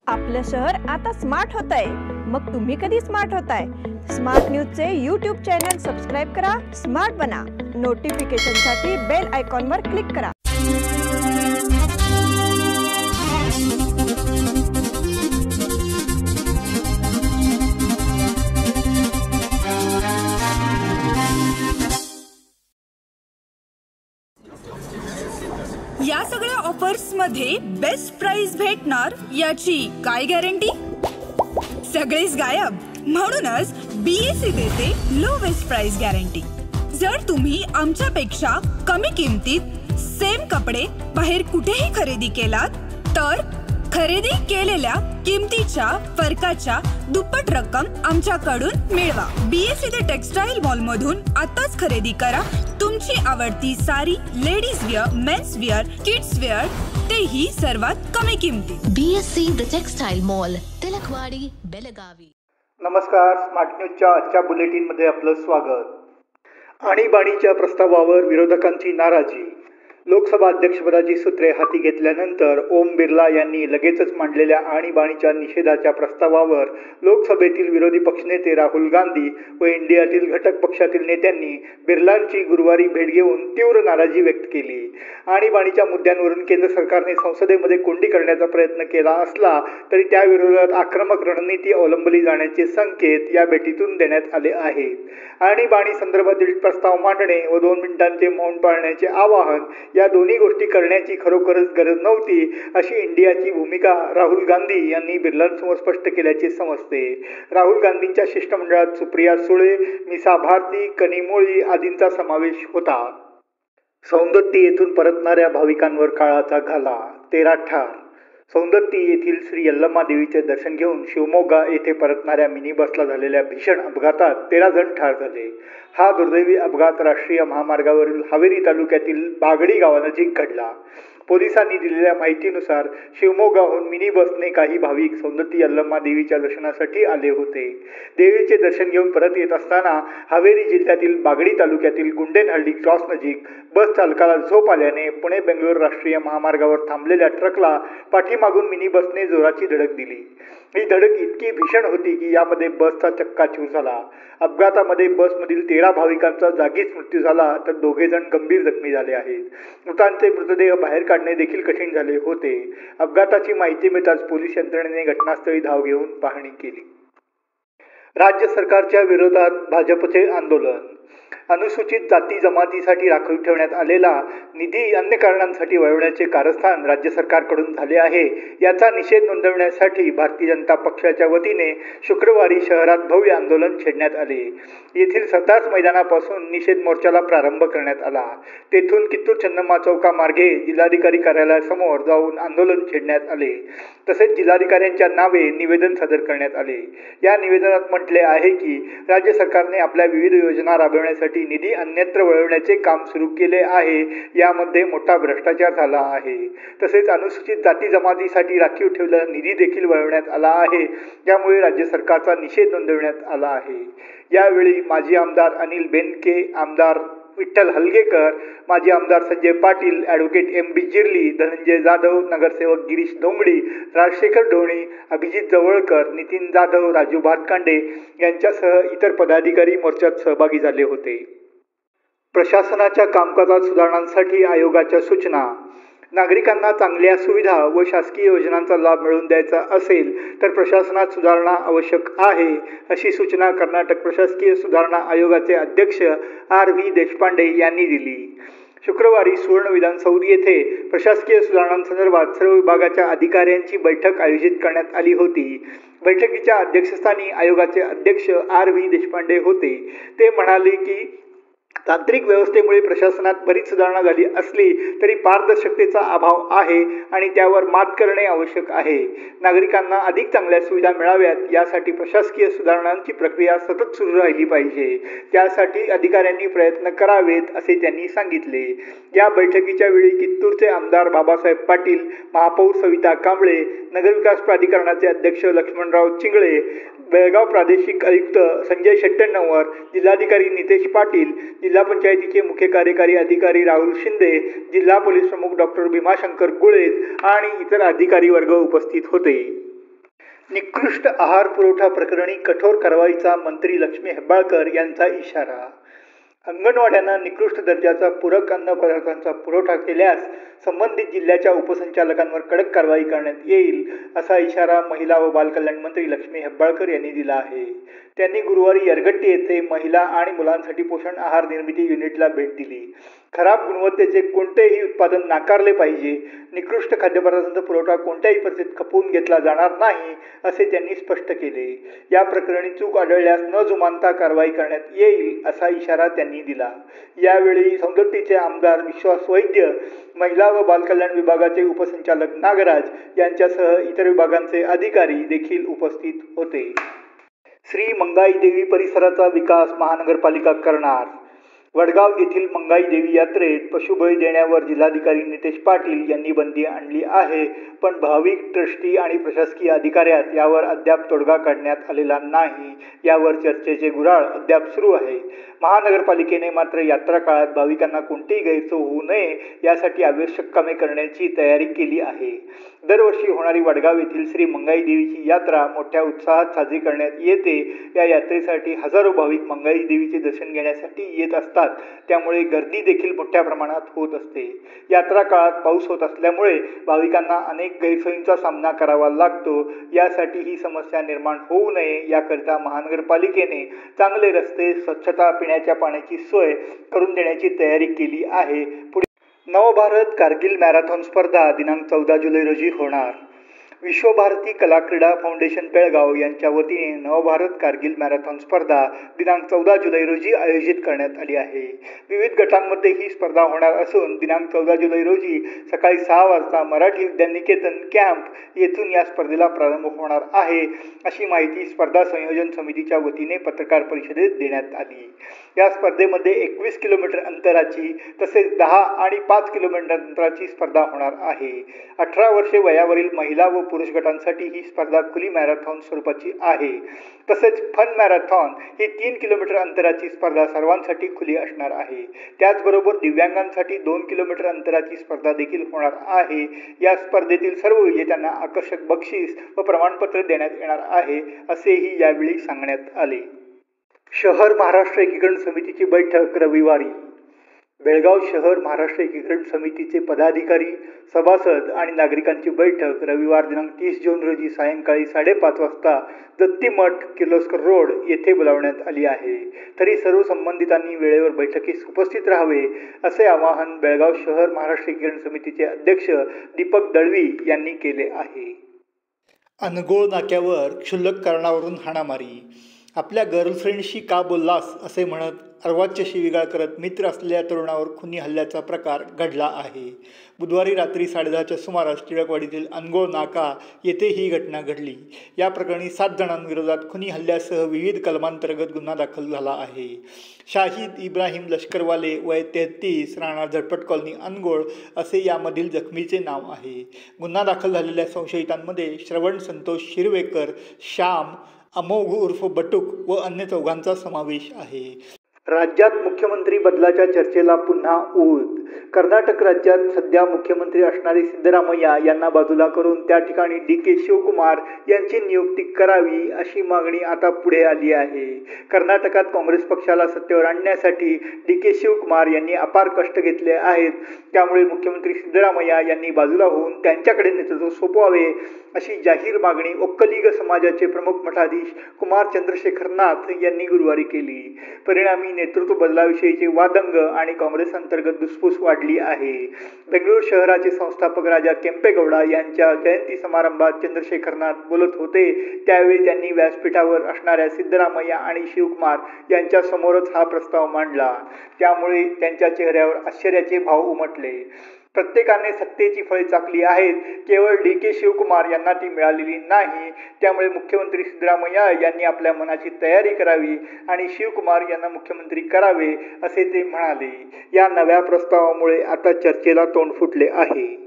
आपलं शहर आता स्मार्ट होतंय. मग तुम्ही कधी स्मार्ट होताय? स्मार्ट न्यूजचे यूट्यूब चॅनल सबस्क्राईब करा, स्मार्ट बना. नोटिफिकेशनसाठी बेल आयकॉनवर क्लिक करा. या सगळ्या ऑफर्स मध्ये बेस्ट प्राइस भेटणार याची काय गॅरंटी? सगळेच गायब. म्हणूनच बीएससी देते लोवेस्ट प्राइस गॅरंटी. जर तुम्ही आमच्यापेक्षा कमी किमतीत सेम कपडे बाहेर कुठेही खरेदी केलात तर खरेदी केलेल्या किमतीच्या फरकाच्या दुप्पट रक्कम आमच्याकडून मिळवा. बीएससी द टेक्सटाईल मॉल मधून आताच खरेदी करा तुमची आवडती sari, ladies wear, men's wear, kids wear, तेही सर्वात कमी किमतीत. BSC the textile mall, Tilakwadi, Belagavi. नमस्कार. स्मार्ट न्यूजच्या आजच्या बुलेटिनमध्ये आपलं स्वागत. आणीबाणीच्या प्रस्तावावर विरोधकांची नाराजी. लोकसभा अध्यक्षपदाची सूत्रे हाती घेतल्यानंतर ओम बिर्ला यांनी लगेचच मांडलेल्या आणीबाणीच्या निषेधाच्या प्रस्तावावर लोकसभेतील विरोधी पक्षनेते राहुल गांधी व इंडियातील घटक पक्षातील नेत्यांनी बिर्लांची गुरुवारी भेट घेऊन तीव्र नाराजी व्यक्त केली. आणीबाणीच्या मुद्द्यांवरून केंद्र सरकारने संसदेमध्ये कोंडी करण्याचा प्रयत्न केला असला तरी त्याविरोधात आक्रमक रणनीती अवलंबली जाण्याचे संकेत या भेटीतून देण्यात आले आहेत. आणीबाणी संदर्भातील प्रस्ताव मांडणे व 2 मिनिटांचे मौन पाळण्याचे आवाहन या दोन्ही गोष्टी करण्याची खरोखरच गरज नव्हती अशी इंडियाची भूमिका राहुल गांधी यांनी बिर्लांसमोर स्पष्ट केल्याचे समजते. राहुल गांधींच्या शिष्टमंडळात सुप्रिया सुळे, मिसा भारती, कनिमोळी आदींचा समावेश होता. सौंदत्ती येथून परतणाऱ्या भाविकांवर काळाचा घाला. 13 ठार. सौंदत्ती येथील श्री यल्लम्मा देवीचे दर्शन घेऊन शिवमोगा येथे परतणाऱ्या मिनी बसला झालेल्या भीषण अपघातात 13 जण ठार झाले. हा दुर्दैवी अपघात राष्ट्रीय महामार्गावरील हावेरी तालुक्यातील बागडी गावानजीक घडला. पोलिसांनी दिलेल्या माहितीनुसार शिवमोगाहून मिनी बसने काही भाविक सौंदत्ती यल्लम्मा देवीच्या दर्शनासाठी आले होते. देवीचे दर्शन घेऊन परत येत असताना हावेरी जिल्ह्यातील बागडी तालुक्यातील गुंडेनहळ्ळी क्रॉस नजीक बस चालकाला झोप आल्याने पुणे बेंगलोर राष्ट्रीय महामार्गावर थांबलेल्या ट्रकला पाठीमागून मिनी बसने जोराची धडक दिली. ही धडक इतकी भीषण होती की यामध्ये बसचा चक्काचूर झाला. अपघातामध्ये बसमधील 13 भाविकांचा जागीच मृत्यू झाला तर 2 जण गंभीर जखमी झाले आहेत. मृतांचे मृतदेह बाहेर काढणे देखील कठीण झाले होते. अपघाताची माहिती मिळताच पोलीस यंत्रणेने घटनास्थळी धाव घेऊन पाहणी केली. राज्य सरकारच्या विरोधात भाजपचे आंदोलन. अनुसूचित जाती जमातीसाठी राखीव ठेवण्यात आलेला निधी अन्य कारणांसाठी वळवण्याचे कारस्थान राज्य सरकारकडून झाले आहे. याचा निषेध नोंदवण्यासाठी भारतीय जनता पक्षाच्या वतीने शुक्रवारी शहरात भव्य आंदोलन छेडण्यात आले. येथील सरदार मैदानापासून निषेध मोर्चाला प्रारंभ करण्यात आला. तेथून कित्तूर चन्नम्मा चौकामार्गे जिल्हाधिकारी कार्यालयासमोर जाऊन आंदोलन छेडण्यात आले. तसेच जिल्हाधिकाऱ्यांच्या नावे निवेदन सादर करण्यात आले. या निवेदनात म्हटले आहे की राज्य सरकारने आपल्या विविध योजना राबवण्यासाठी निधी अन्यत्र वळवण्याचे काम सुरू केले आहे. यामध्ये मोठा भ्रष्टाचार झाला आहे. तसेच अनुसूचित जाती जमातीसाठी राखीव ठेवलेला निधी देखील वळवण्यात आला आहे. यामुळे राज्य सरकारचा निषेध नोंदवण्यात आला आहे. यावेळी माजी आमदार अनिल बेनके, आमदार विठ्ठल हलगेकर, माजी आमदार संजय पाटील, ॲडव्होकेट MB जिर्ली, धनंजय जाधव, नगरसेवक गिरीश डोंगडी, राजशेखर ढोणी, अभिजित जवळकर, नितीन जाधव, राजू भातकांडे यांच्यासह इतर पदाधिकारी मोर्चात सहभागी झाले होते. प्रशासनाच्या कामकाजात सुधारणांसाठी आयोगाच्या सूचना. नागरिकांना चांगल्या सुविधा व शासकीय योजनांचा लाभ मिळवून द्यायचा असेल तर प्रशासनात सुधारणा आवश्यक आहे अशी सूचना कर्नाटक प्रशासकीय सुधारणा आयोगाचे अध्यक्ष RV देशपांडे यांनी दिली. शुक्रवारी सुवर्ण विधानसौध येथे प्रशासकीय सुधारणांसंदर्भात सर्व विभागाच्या अधिकाऱ्यांची बैठक आयोजित करण्यात आली होती. बैठकीच्या अध्यक्षस्थानी आयोगाचे अध्यक्ष RV देशपांडे होते. ते म्हणाले की तांत्रिक व्यवस्थेमुळे प्रशासनात बरीच सुधारणा झाली असली तरी पारदर्शकतेचा अभाव आहे आणि त्यावर मात करणे आवश्यक आहे. नागरिकांना अधिक चांगल्या सुविधा मिळाव्यात यासाठी प्रशासकीय सुधारणांची प्रक्रिया सतत सुरू राहिली पाहिजे. त्यासाठी अधिकाऱ्यांनी प्रयत्न करावेत असे त्यांनी सांगितले. या बैठकीच्या वेळी कित्तूरचे आमदार बाबासाहेब पाटील, महापौर सविता कांबळे, नगरविकास प्राधिकरणाचे अध्यक्ष लक्ष्मणराव चिंगळे, बेळगाव प्रादेशिक आयुक्त संजय शेट्टण्णवर, जिल्हाधिकारी नितेश पाटील, जिल्हा पंचायतीचे मुख्य कार्यकारी अधिकारी राहुल शिंदे, जिल्हा पोलीस प्रमुख डॉक्टर भीमाशंकर गुळेज आणि इतर अधिकारी वर्ग उपस्थित होते. निकृष्ट आहार पुरवठा प्रकरणी कठोर कारवाईचा मंत्री लक्ष्मी हेब्बाळकर यांचा इशारा. अंगणवाड्यांना निकृष्ट दर्जाचा पूरक अन्न पदार्थांचा पुरवठा केल्यास संबंधित जिल्ह्याच्या उपसंचालकांवर कडक कारवाई करण्यात येईल असा इशारा महिला व बालकल्याण मंत्री लक्ष्मी हेब्बाळकर यांनी दिला आहे. त्यांनी गुरुवारी यरगट्टी येथे महिला आणि मुलांसाठी पोषण आहार निर्मिती युनिटला भेट दिली. खराब गुणवत्तेचे कोणतेही उत्पादन नाकारले पाहिजे. निकृष्ट खाद्यपदार्थांचा पुरवठा कोणत्याही परिस्थितीत खपवून घेतला जाणार नाही असे त्यांनी स्पष्ट केले. या प्रकरणी चूक आढळल्यास न जुमानता कारवाई करण्यात येईल असा इशारा त्यांनी दिला. यावेळी सौंदत्तीचे आमदार विश्वास वैद्य, महिला व बालकल्याण विभागाचे उपसंचालक नागराज यांच्यासह इतर विभागांचे अधिकारी देखील उपस्थित होते. श्री मंगाई देवी परिसराचा विकास महानगरपालिका करणार. वडगाव येथील मंगाई देवी यात्रेत पशुबळी देण्यावर जिल्हाधिकारी नितेश पाटील यांनी बंदी आणली आहे, पण भाविक, ट्रस्टी आणि प्रशासकीय अधिकाऱ्यात यावर अद्याप तोडगा काढण्यात आलेला नाही. यावर चर्चेचे गुऱ्हाळ अद्याप सुरू आहे. महानगरपालिकेने मात्र यात्रा काळात भाविकांना कोणतीही गैरसोय होऊ नये यासाठी आवश्यक कामे करण्याची तयारी केली आहे. दरवर्षी होणारी वडगाव येथील श्री मंगाई देवीची यात्रा मोठ्या उत्साहात साजरी करण्यात येते. या यात्रेसाठी हजारो भाविक मंगाई देवीचे दर्शन घेण्यासाठी येत असतात. त्यामुळे गर्दी देखील मोठ्या प्रमाणात होत असते. यात्रा काळात पाऊस होत असल्यामुळे भाविकांना अनेक गैरसोयींचा सामना करावा लागतो. यासाठी ही समस्या निर्माण होऊ नये याकरिता महानगरपालिकेने चांगले रस्ते, स्वच्छता, पिण्याच्या पाण्याची सोय करून देण्याची तयारी केली आहे. नवभारत कारगिल मॅरेथॉन स्पर्धा दिनांक 14 जुलै रोजी होणार. विश्वभारती कला क्रीडा फाउंडेशन बेळगाव यांच्या वतीने नवभारत कारगिल मॅरेथॉन स्पर्धा दिनांक 14 जुलै रोजी आयोजित करण्यात आली आहे. विविध गटांमध्ये ही स्पर्धा होणार असून दिनांक 14 जुलै रोजी सकाळी 6 वाजता मराठी विद्यानिकेतन कॅम्प येथून या स्पर्धेला प्रारंभ होणार आहे, अशी माहिती स्पर्धा संयोजन समितीच्या वतीने पत्रकार परिषदेत देण्यात आली. या स्पर्धेमध्ये 21 किलोमीटर अंतराची तसेच 10 आणि 5 किलोमीटर अंतराची स्पर्धा होणार आहे. 18 वर्षे वयावरील महिला व पुरुष गटांसाठी ही स्पर्धा खुली मॅरेथॉन स्वरूपाची आहे. तसेच फन मॅरेथॉन ही 3 किलोमीटर अंतराची स्पर्धा सर्वांसाठी खुली असणार आहे. त्याचबरोबर दिव्यांगांसाठी 2 किलोमीटर अंतराची स्पर्धा देखील होणार आहे. या स्पर्धेतील सर्व विजेत्यांना आकर्षक बक्षीस व प्रमाणपत्र देण्यात येणार आहे, असेही यावेळी सांगण्यात आले. शहर महाराष्ट्र एकीकरण समितीची बैठक रविवारी. बेळगाव शहर महाराष्ट्र एकीकरण समितीचे पदाधिकारी, सभासद आणि नागरिकांची बैठक रविवार दिनांक 30 जून रोजी सायंकाळी 5:30 वाजता दत्तीमठ, किर्लोस्कर रोड येथे बोलावण्यात आली आहे. तरी सर्व संबंधितांनी वेळेवर बैठकीस उपस्थित राहावे असे आवाहन बेळगाव शहर महाराष्ट्र एकीकरण समितीचे अध्यक्ष दीपक दळवी यांनी केले आहे. अनगोळ नाक्यावर क्षुल्लक कारणावरून हाणामारी. आपल्या गर्लफ्रेंडशी का बोललास असे म्हणत अर्वाच्य शिवीगाळ करत मित्र असलेल्या तरुणावर खुनी हल्ल्याचा प्रकार घडला आहे. बुधवारी रात्री 10:30च्या सुमारास टिळकवाडीतील अनगोळ नाका येथे ही घटना घडली. या प्रकरणी 7 जणांविरोधात खुनी हल्ल्यासह विविध कलमांतर्गत गुन्हा दाखल झाला आहे. शाहिद इब्राहिम लष्करवाले, वय 33, राहणार झटपट कॉलनी अनगोळ असे यामधील जखमीचे नाव आहे. गुन्हा दाखल झालेल्या संशयितांमध्ये श्रवण संतोष शिरवेकर, श्याम, अमोघ उर्फ बटूक व अन्य 4 समावेश आहे. राज्यात मुख्यमंत्री बदलाच्या चर्चेला पुन्हा ऊत. कर्नाटक राज्यात सध्या मुख्यमंत्री असणारे सिद्धरामय्या यांना बाजूला करून त्या ठिकाणी DK शिवकुमार यांची नियुक्ती करावी अशी मागणी आता पुढे आली आहे. कर्नाटकात काँग्रेस पक्षाला सत्तेवर आणण्यासाठी DK शिवकुमार यांनी अपार कष्ट घेतले आहेत. त्यामुळे मुख्यमंत्री सिद्धरामय्या यांनी बाजूला होऊन त्यांच्याकडे नेतृत्व सोपवावे अशी जाहीर मागणी ओक्कलीग समाजाचे प्रमुख मठाधीश कुमार चंद्रशेखरनाथ यांनी गुरुवारी केली. परिणामी नेतृत्व बदलाविषयीचे वादंग आणि काँग्रेस अंतर्गत धुसफूस वाढली आहे. बेंगळूर शहराचे संस्थापक राजा केंपेगौडा यांच्या जयंती समारंभात चंद्रशेखरनाथ बोलत होते. त्यावेळी त्यांनी व्यासपीठावर असणाऱ्या सिद्धरामय्या आणि शिवकुमार यांच्या समोरच हा प्रस्ताव मांडला. त्यामुळे त्यांच्या चेहऱ्यावर आश्चर्याचे भाव उमटले. प्रत्येकाने सत्तेची फळे चाखली आहेत, केवळ DK शिवकुमार यांना ती मिळालेली नाही. त्यामुळे मुख्यमंत्री सिद्धरामय्या यांनी आपल्या मनाची तयारी करावी आणि शिवकुमार यांना मुख्यमंत्री करावे असे ते म्हणाले. या नव्या प्रस्तावामुळे आता चर्चेला तोंड फुटले आहे.